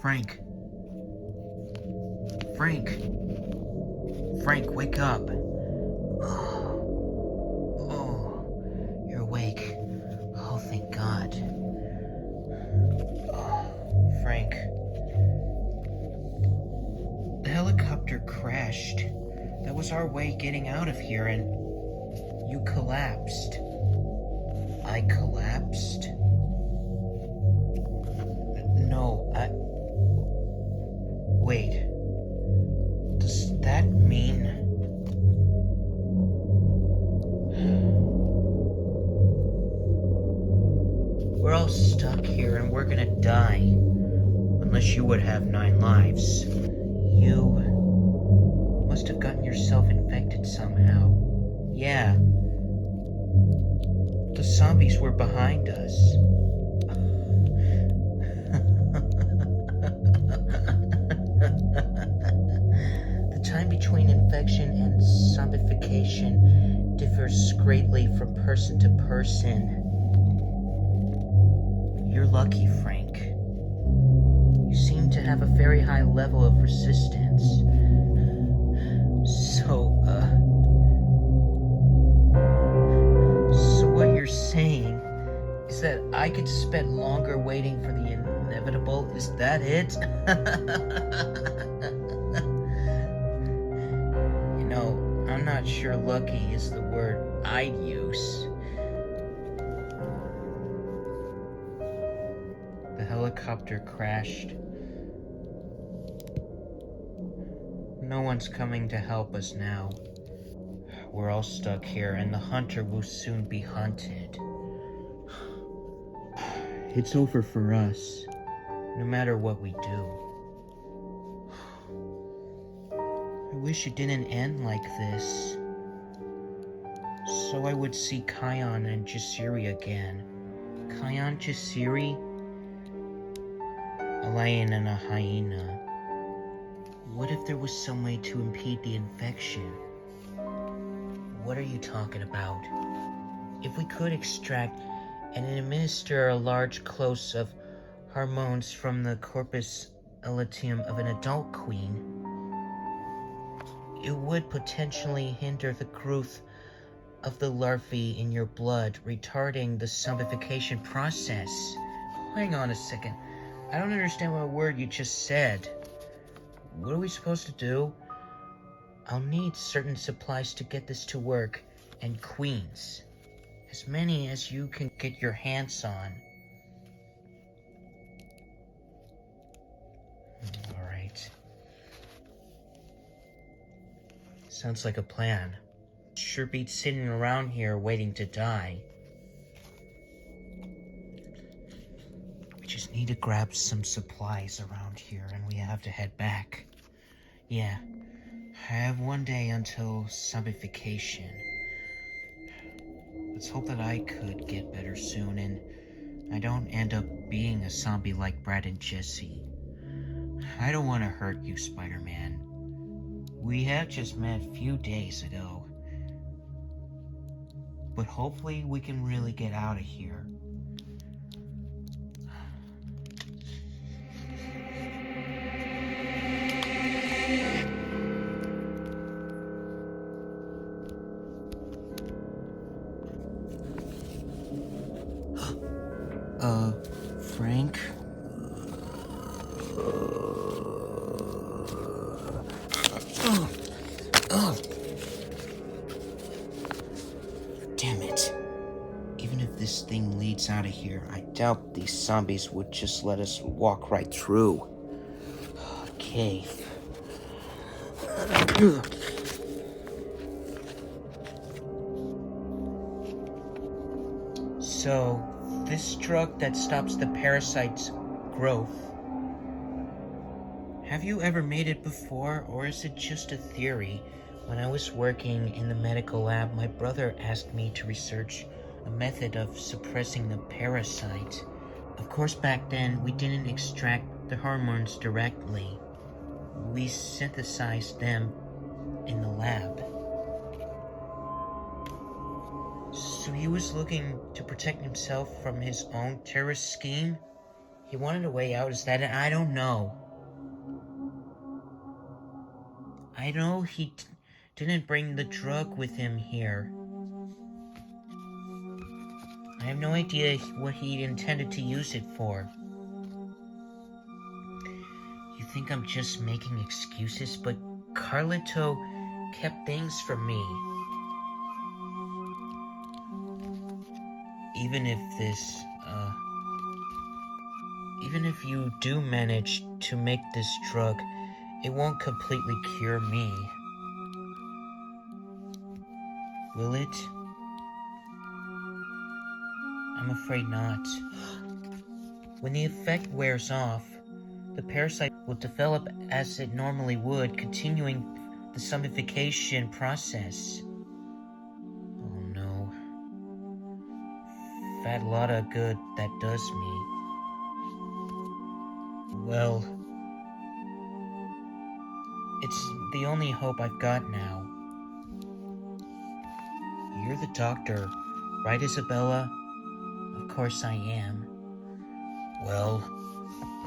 Frank. Frank. Frank, wake up. Oh, you're awake. Oh, thank God. Oh, Frank. The helicopter crashed. That was our way getting out of here, and you collapsed. I collapsed? No, Wait. Does that mean... We're all stuck here and we're gonna die. Unless you would have 9 lives. You must have gotten yourself infected somehow. Yeah. The zombies were behind us. The time between infection and zombification differs greatly from person to person. You're lucky, Frank. You seem to have a very high level of resistance. So what you're saying is that I could spend longer waiting for the inevitable? Is that it? You know, I'm not sure lucky is the word I'd use. The helicopter crashed. No one's coming to help us now. We're all stuck here, and the hunter will soon be hunted. It's over for us, no matter what we do. I wish it didn't end like this. So I would see Kion and Jasiri again. Kion, Jasiri? A lion and a hyena. What if there was some way to impede the infection? What are you talking about? If we could extract and administer a large close of hormones from the corpus luteum of an adult queen, it would potentially hinder the growth of the larvae in your blood, retarding the zombification process. Hang on a second. I don't understand what word you just said. What are we supposed to do? I'll need certain supplies to get this to work, and queens. As many as you can get your hands on. Alright. Sounds like a plan. Sure beats sitting around here waiting to die. We just need to grab some supplies around here and we have to head back. Yeah, I have 1 day until zombification. Let's hope that I could get better soon and I don't end up being a zombie like Brad and Jesse. I don't want to hurt you, Spider-Man. We have just met a few days ago. But hopefully we can really get out of here. Frank? Damn it. Even if this thing leads out of here, I doubt these zombies would just let us walk right through. Cave. So, this drug that stops the parasite's growth, have you ever made it before, or is it just a theory? When I was working in the medical lab, my brother asked me to research a method of suppressing the parasite. Of course, back then, we didn't extract the hormones directly. We synthesized them in the lab. So he was looking to protect himself from his own terrorist scheme? He wanted a way out, is that it? I don't know. I know he didn't bring the drug with him here. I have no idea what he intended to use it for. You think I'm just making excuses, but Carlito kept things from me. Even if you do manage to make this drug, it won't completely cure me. Will it? I'm afraid not. When the effect wears off, the parasite will develop as it normally would, continuing the zombification process. Oh no. Fat lot of good that does me. Well, it's the only hope I've got now. You're the doctor, right, Isabella? Of course I am. Well,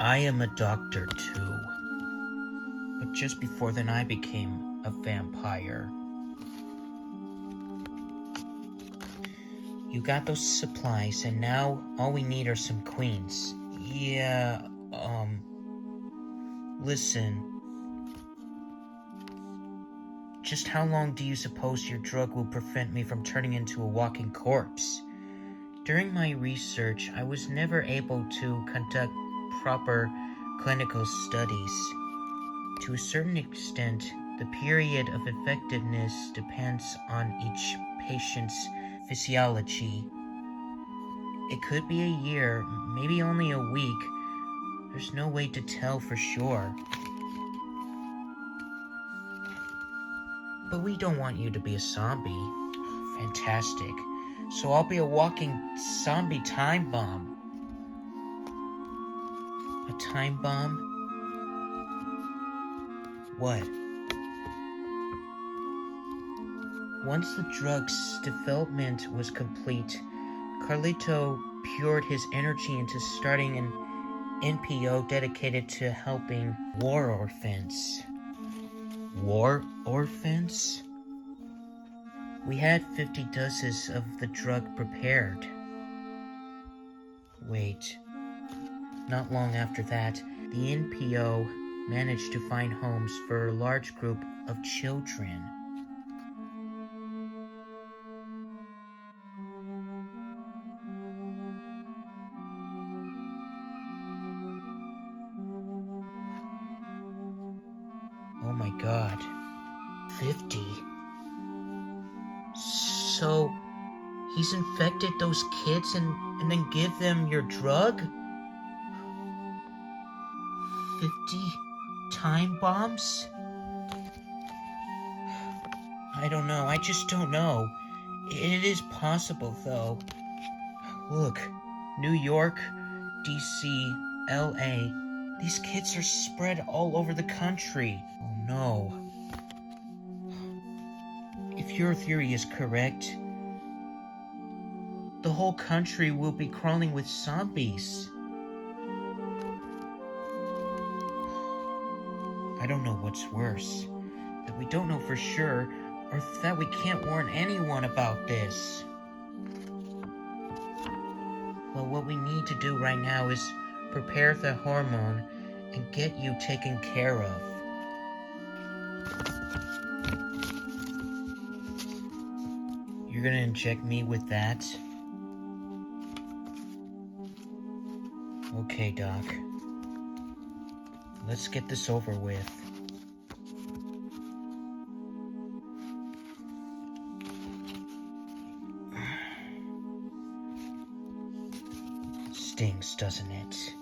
I am a doctor too. But just before then I became a vampire. You got those supplies, and now all we need are some queens. Yeah, listen. Just how long do you suppose your drug will prevent me from turning into a walking corpse? During my research, I was never able to conduct proper clinical studies. To a certain extent, the period of effectiveness depends on each patient's physiology. It could be a year, maybe only a week. There's no way to tell for sure. But we don't want you to be a zombie. Fantastic. So I'll be a walking zombie time bomb. A time bomb? What? Once the drug's development was complete, Carlito poured his energy into starting an NPO dedicated to helping war orphans. War orphans? We had 50 doses of the drug prepared. Wait. Not long after that, the NPO managed to find homes for a large group of children. Oh my god. 50? So, he's infected those kids and then give them your drug? 50 time bombs? I don't know, I just don't know. It is possible, though. Look, New York, DC, LA. These kids are spread all over the country. Oh no. If your theory is correct, the whole country will be crawling with zombies. I don't know what's worse. That we don't know for sure, or that we can't warn anyone about this. Well, what we need to do right now is prepare the hormone and get you taken care of. You're gonna inject me with that? Okay, Doc. Let's get this over with. Stings, doesn't it?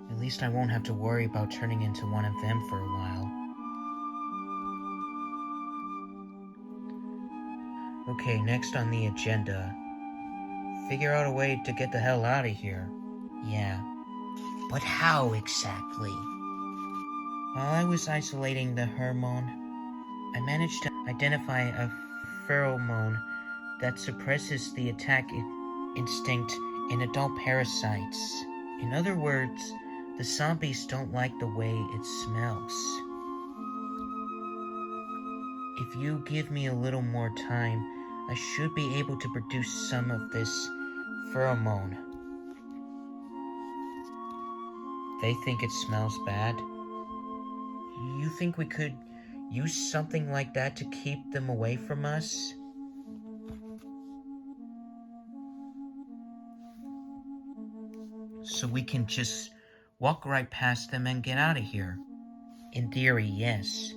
At least I won't have to worry about turning into one of them for a while. Okay, next on the agenda. Figure out a way to get the hell out of here. Yeah. But how exactly? While I was isolating the hormone, I managed to identify a pheromone that suppresses the attack instinct in adult parasites. In other words, the zombies don't like the way it smells. If you give me a little more time, I should be able to produce some of this pheromone. They think it smells bad. You think we could use something like that to keep them away from us? So we can just walk right past them and get out of here. In theory, yes.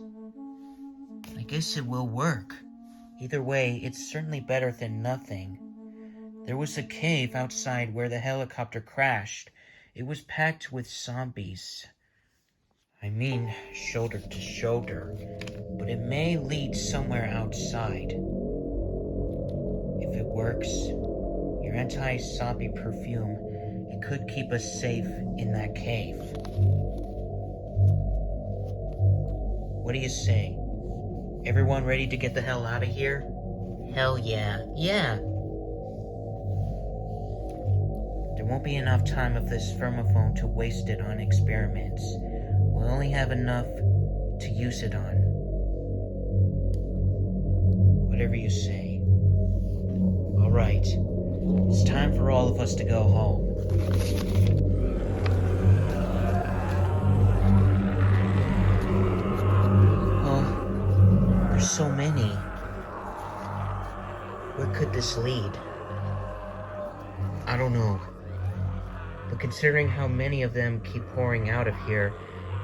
I guess it will work. Either way, it's certainly better than nothing. There was a cave outside where the helicopter crashed. It was packed with zombies. I mean, shoulder to shoulder. But it may lead somewhere outside. If it works, your anti-zombie perfume, it could keep us safe in that cave. What do you say? Everyone ready to get the hell out of here? Hell yeah. Yeah! There won't be enough time of this pheromone to waste it on experiments. We'll only have enough to use it on. Whatever you say. Alright. It's time for all of us to go home. There's so many. Where could this lead? I don't know. But considering how many of them keep pouring out of here,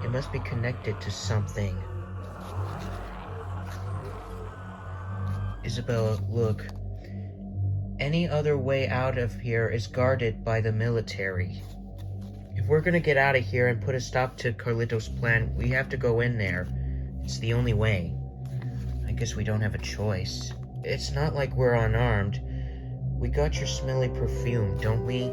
it must be connected to something. Isabella, look. Any other way out of here is guarded by the military. If we're gonna get out of here and put a stop to Carlito's plan, we have to go in there. It's the only way. I guess we don't have a choice. It's not like we're unarmed. We got your smelly perfume, don't we?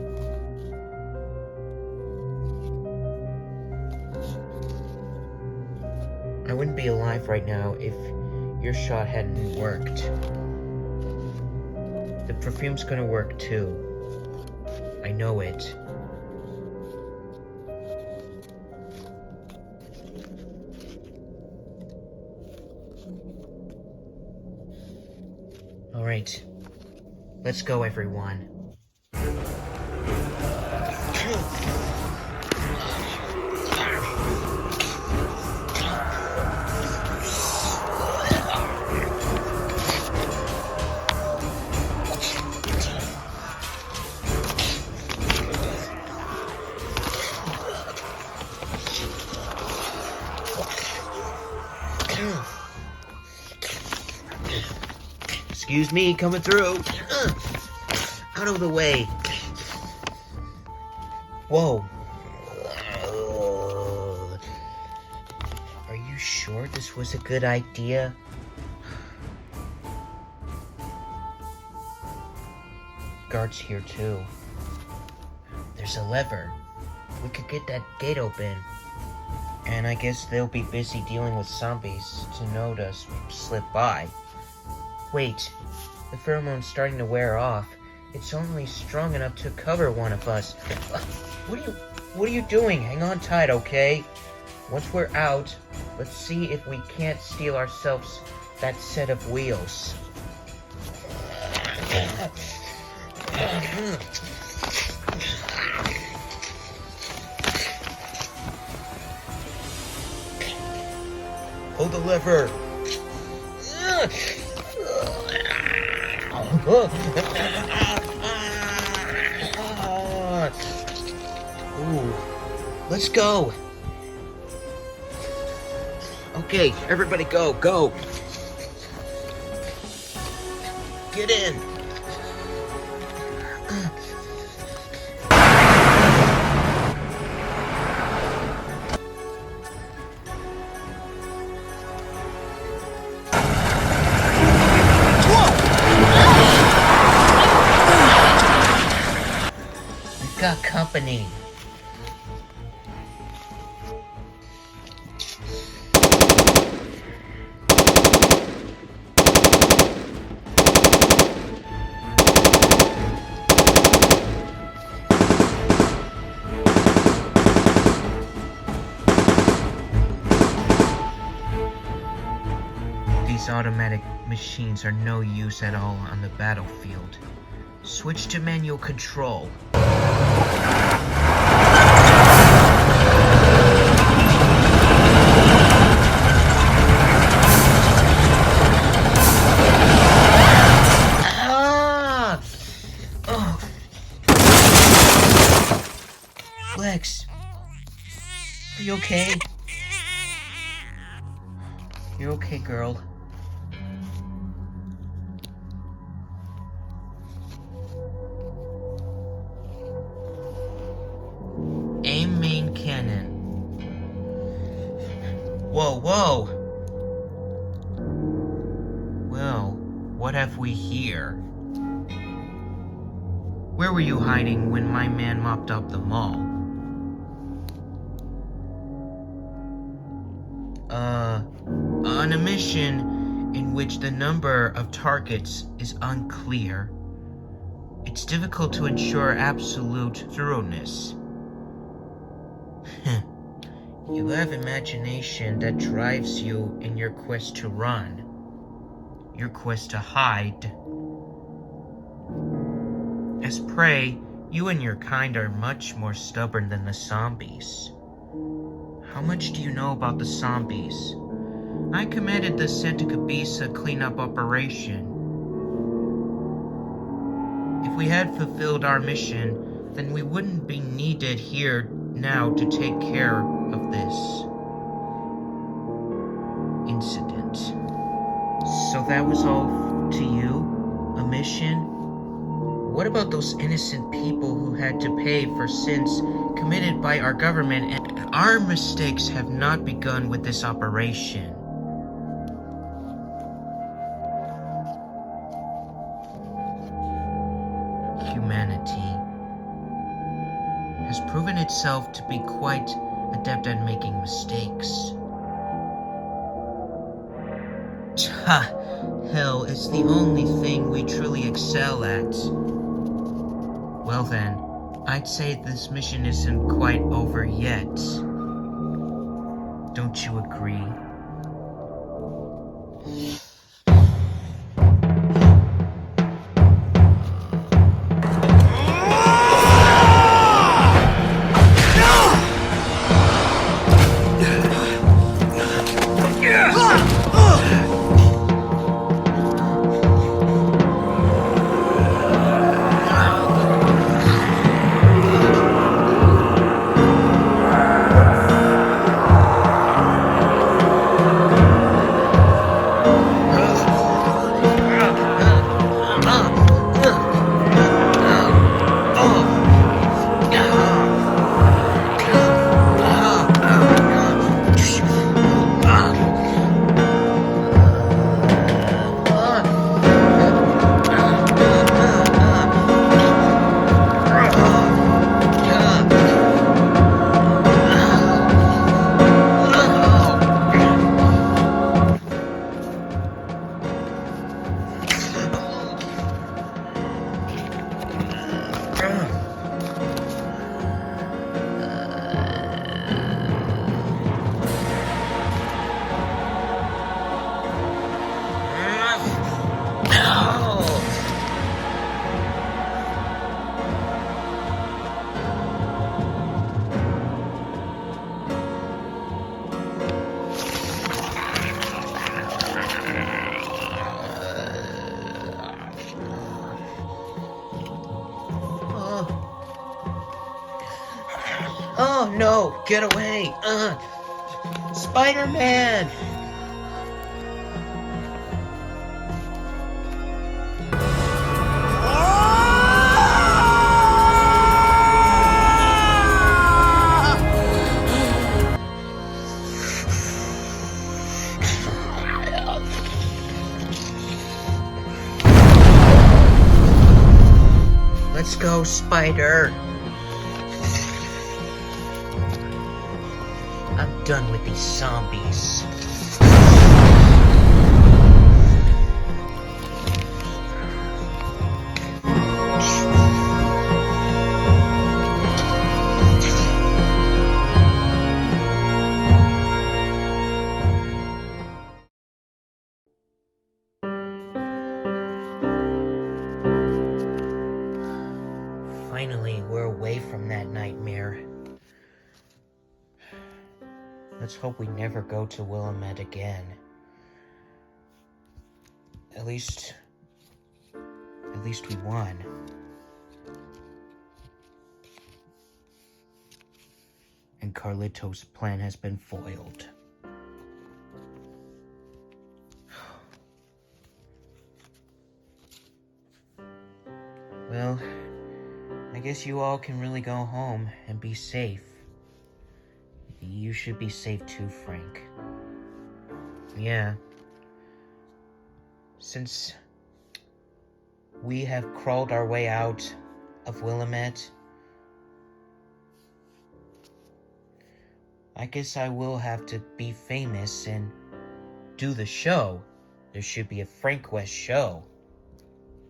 I wouldn't be alive right now if your shot hadn't worked. The perfume's gonna work too. I know it. Alright. Let's go, everyone. Excuse me, coming through. Out of the way. Whoa. Are you sure this was a good idea? Guards here too. There's a lever. We could get that gate open. And I guess they'll be busy dealing with zombies to note us slip by. Wait, the pheromone's starting to wear off. It's only strong enough to cover one of us. What are you doing? Hang on tight, okay? Once we're out, let's see if we can't steal ourselves that set of wheels. Pull the lever. Ooh, let's go. Okay, everybody go. Get in. Got company. These automatic machines are no use at all on the battlefield. Switch to manual control. Lex, are you okay? You're okay, girl. Aim main cannon. Whoa, whoa! Well, what have we here? Where were you hiding when my man mopped up the mall? On a mission in which the number of targets is unclear, it's difficult to ensure absolute thoroughness. You have imagination that drives you in your quest to run, your quest to hide. As prey, you and your kind are much more stubborn than the zombies. How much do you know about the zombies? I commanded the Santa Cabeza cleanup operation. If we had fulfilled our mission, then we wouldn't be needed here now to take care of this incident. So that was all to you? A mission? What about those innocent people who had to pay for sins committed by our government? And our mistakes have not begun with this operation. Humanity has proven itself to be quite adept at making mistakes. Ha! Hell is the only thing we truly excel at. Well then, I'd say this mission isn't quite over yet. Don't you agree? Oh no, get away! Spider-Man! Let's go, Spider! I'm done with these zombies. Let's hope we never go to Willamette again. At least we won. And Carlito's plan has been foiled. Well, I guess you all can really go home and be safe. You should be safe too, Frank. Yeah. Since we have crawled our way out of Willamette, I guess I will have to be famous and do the show. There should be a Frank West show.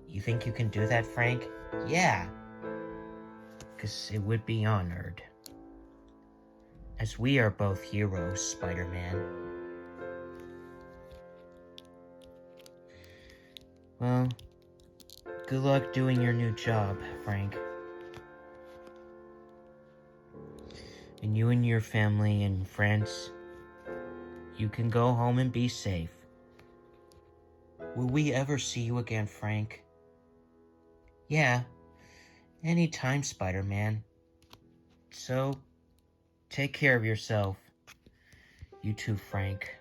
You think you can do that, Frank? Yeah. Because it would be honored. As we are both heroes, Spider-Man. Well, good luck doing your new job, Frank. And you and your family and friends, you can go home and be safe. Will we ever see you again, Frank? Yeah, anytime, Spider-Man. So, take care of yourself. You too, Frank.